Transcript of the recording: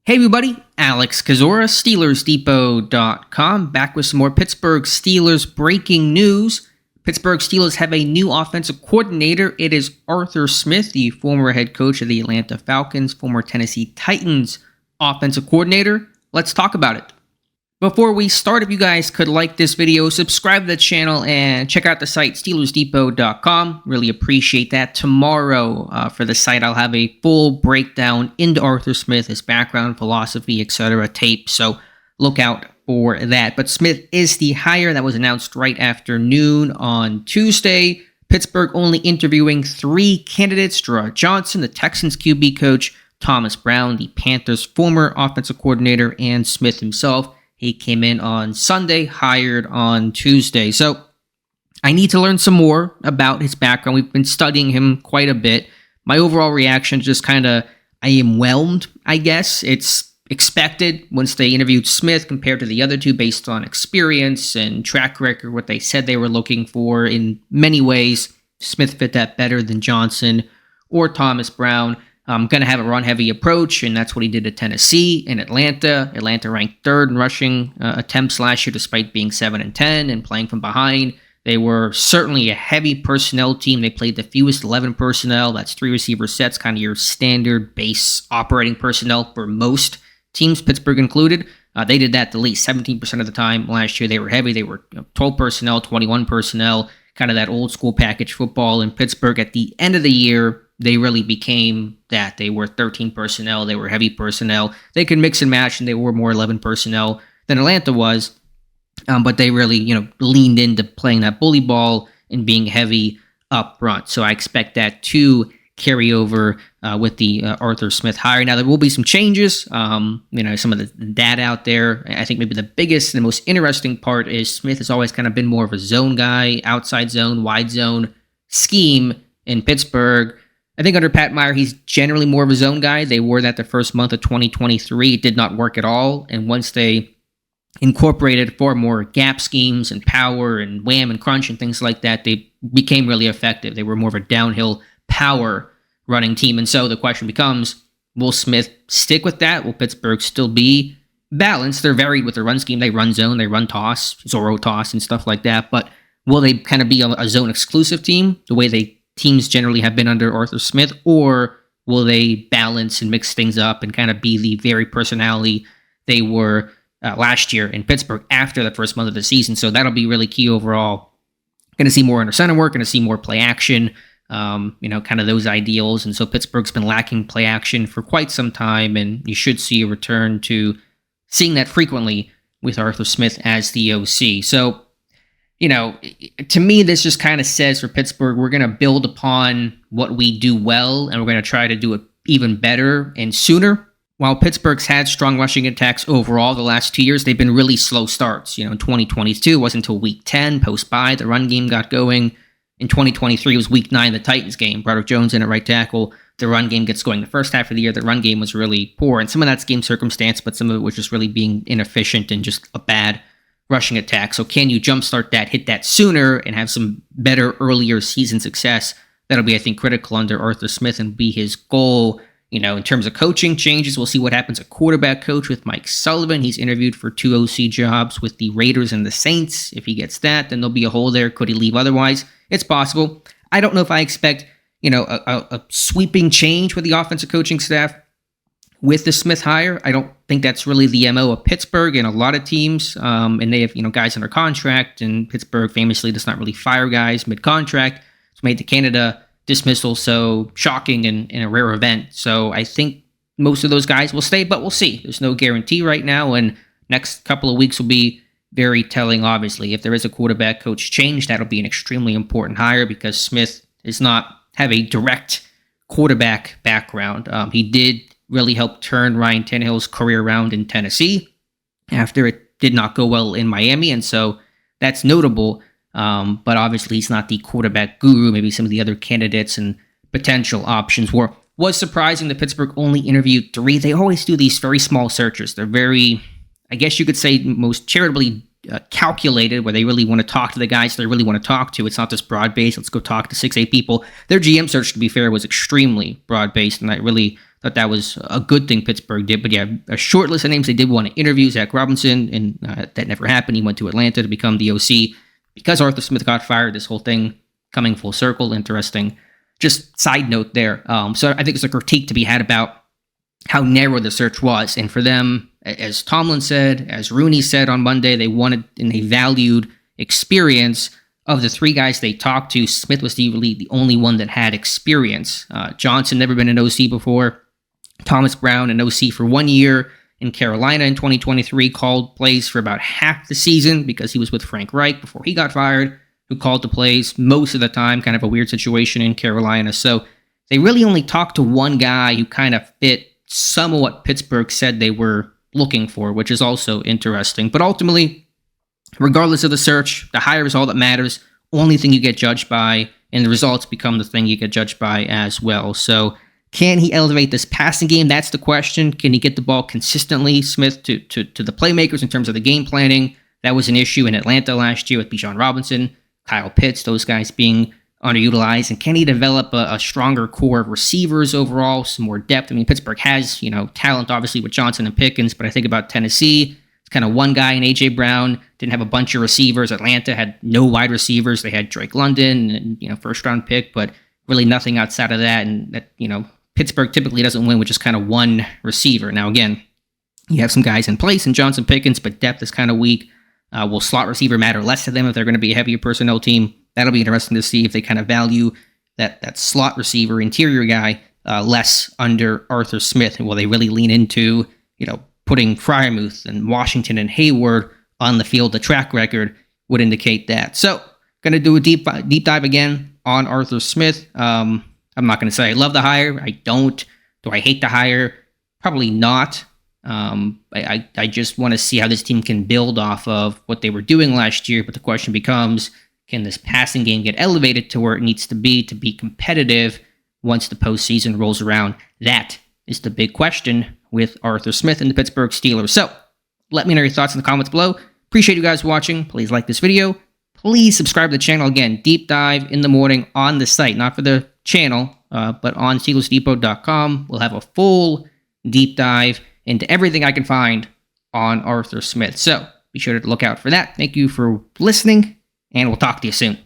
Hey everybody, Alex Kozora, SteelersDepot.com, back with some more Pittsburgh Steelers breaking news. Pittsburgh Steelers have a new offensive coordinator. It is Arthur Smith, the former head coach of the Atlanta Falcons, former Tennessee Titans offensive coordinator. Let's talk about it. Before we start, if you guys could like this video, subscribe to the channel, and check out the site, SteelersDepot.com. Really appreciate that. Tomorrow, for the site, I'll have a full breakdown into Arthur Smith, his background, philosophy, etc. tape, so look out for that. But Smith is the hire that was announced right after noon on Tuesday. Pittsburgh only interviewing 3 candidates: Gerard Johnson, the Texans QB coach; Thomas Brown, the Panthers' former offensive coordinator; and Smith himself. He came in on Sunday, hired on Tuesday. So I need to learn some more about his background. We've been studying him quite a bit. My overall reaction is just kind of, I am whelmed, I guess. It's expected once they interviewed Smith compared to the other two based on experience and track record, what they said they were looking for. In many ways, Smith fit that better than Johnson or Thomas Brown. Going to have a run-heavy approach, and that's what he did at Tennessee and Atlanta. Atlanta ranked 3rd in rushing attempts last year, despite being 7-10 and playing from behind. They were certainly a heavy personnel team. They played the fewest 11 personnel. That's 3 receiver sets, kind of your standard base operating personnel for most teams, Pittsburgh included. They did that the least 17% of the time last year. They were heavy. They were 12 personnel, 21 personnel, kind of that old-school package football in Pittsburgh. At the end of the year, they really became that. They were 13 personnel. They were heavy personnel. They could mix and match, and they were more 11 personnel than Atlanta was. But they really, leaned into playing that bully ball and being heavy up front. So I expect that to carry over with the Arthur Smith hire. Now, there will be some changes. Some of the data out there. I think maybe the biggest and the most interesting part is Smith has always kind of been more of a zone guy, outside zone, wide zone scheme in Pittsburgh. I think under Pat Meyer, he's generally more of a zone guy. They were that the first month of 2023. It did not work at all. And once they incorporated far more gap schemes and power and wham and crunch and things like that, they became really effective. They were more of a downhill power running team. And so the question becomes, will Smith stick with that? Will Pittsburgh still be balanced? They're varied with their run scheme. They run zone, they run toss, Zorro toss and stuff like that. But will they kind of be a zone exclusive team the way teams generally have been under Arthur Smith, or will they balance and mix things up and kind of be the very personality they were last year in Pittsburgh after the first month of the season? So that'll be really key overall. Going to see more under center work, going to see more play action, kind of those ideals. And so Pittsburgh's been lacking play action for quite some time, and you should see a return to seeing that frequently with Arthur Smith as the OC. So, to me, this just kind of says for Pittsburgh, we're going to build upon what we do well, and we're going to try to do it even better and sooner. While Pittsburgh's had strong rushing attacks overall the last 2 years, they've been really slow starts. In 2022, it wasn't until week 10, post-bye, the run game got going. In 2023, it was week 9, the Titans game. Broderick Jones in at right tackle. The run game gets going. The first half of the year, the run game was really poor, and some of that's game circumstance, but some of it was just really being inefficient and just a bad rushing attack. So can you jumpstart that, hit that sooner, and have some better earlier season success? That'll be, I think, critical under Arthur Smith and be his goal. In terms of coaching changes, we'll see what happens at quarterback coach with Mike Sullivan. He's interviewed for 2 OC jobs with the Raiders and the Saints. If he gets that, then there'll be a hole there. Could he leave otherwise? It's possible. I don't know if I expect, a sweeping change with the offensive coaching staff with the Smith hire. I don't think that's really the MO of Pittsburgh and a lot of teams. And they have, guys under contract, and Pittsburgh famously does not really fire guys mid-contract. It's made the Canada dismissal so shocking and a rare event. So I think most of those guys will stay, but we'll see. There's no guarantee right now, and next couple of weeks will be very telling, obviously. If there is a quarterback coach change, that'll be an extremely important hire because Smith does not have a direct quarterback background. He did really help turn Ryan Tannehill's career around in Tennessee after it did not go well in Miami, and so that's notable. But obviously he's not the quarterback guru. Maybe some of the other candidates and potential options were. Was surprising that Pittsburgh only interviewed 3. They always do these very small searches. They're very, I guess you could say, most charitably calculated, where they really want to talk to the guys they really want to talk to. It's not just broad-based, let's go talk to 6-8 people. Their GM search, to be fair, was extremely broad-based, and I really thought that was a good thing Pittsburgh did. But yeah, a short list of names. They did want to interview Zach Robinson, and that never happened. He went to Atlanta to become the OC because Arthur Smith got fired. This whole thing coming full circle. Interesting. Just side note there. So I think there's a critique to be had about how narrow the search was. And for them, as Tomlin said, as Rooney said on Monday, they wanted and they valued experience. Of the three guys they talked to, Smith was the only one that had experience. Johnson never been an OC before. Thomas Brown, an OC for 1 year in Carolina in 2023, called plays for about half the season because he was with Frank Reich before he got fired, who called the plays most of the time. Kind of a weird situation in Carolina. So they really only talked to one guy who kind of fit some of what Pittsburgh said they were looking for, which is also interesting. But ultimately, regardless of the search, the hire is all that matters. Only thing you get judged by, and the results become the thing you get judged by as well. So can he elevate this passing game? That's the question. Can he get the ball consistently, Smith, to the playmakers in terms of the game planning? That was an issue in Atlanta last year with Bijan Robinson, Kyle Pitts, those guys being underutilized. And can he develop a stronger core of receivers overall, some more depth? I mean, Pittsburgh has, talent, obviously, with Johnson and Pickens, but I think about Tennessee. It's kind of one guy in A.J. Brown, didn't have a bunch of receivers. Atlanta had no wide receivers. They had Drake London and, first-round pick, but really nothing outside of that. And that, Pittsburgh typically doesn't win with just kind of one receiver. Now, again, you have some guys in place in Johnson, Pickens, but depth is kind of weak. Will slot receiver matter less to them if they're going to be a heavier personnel team? That'll be interesting to see if they kind of value that slot receiver, interior guy, less under Arthur Smith. And will they really lean into, putting Freiermuth and Washington and Hayward on the field? The track record would indicate that. So, going to do a deep dive again on Arthur Smith. I'm not going to say I love the hire. I don't. Do I hate the hire? Probably not. I just want to see how this team can build off of what they were doing last year. But the question becomes, can this passing game get elevated to where it needs to be competitive once the postseason rolls around? That is the big question with Arthur Smith and the Pittsburgh Steelers. So, let me know your thoughts in the comments below. Appreciate you guys watching. Please like this video. Please subscribe to the channel. Again, deep dive in the morning on the site, not for the channel, but on SteelersDepot.com. We'll have a full deep dive into everything I can find on Arthur Smith. So, be sure to look out for that. Thank you for listening, and we'll talk to you soon.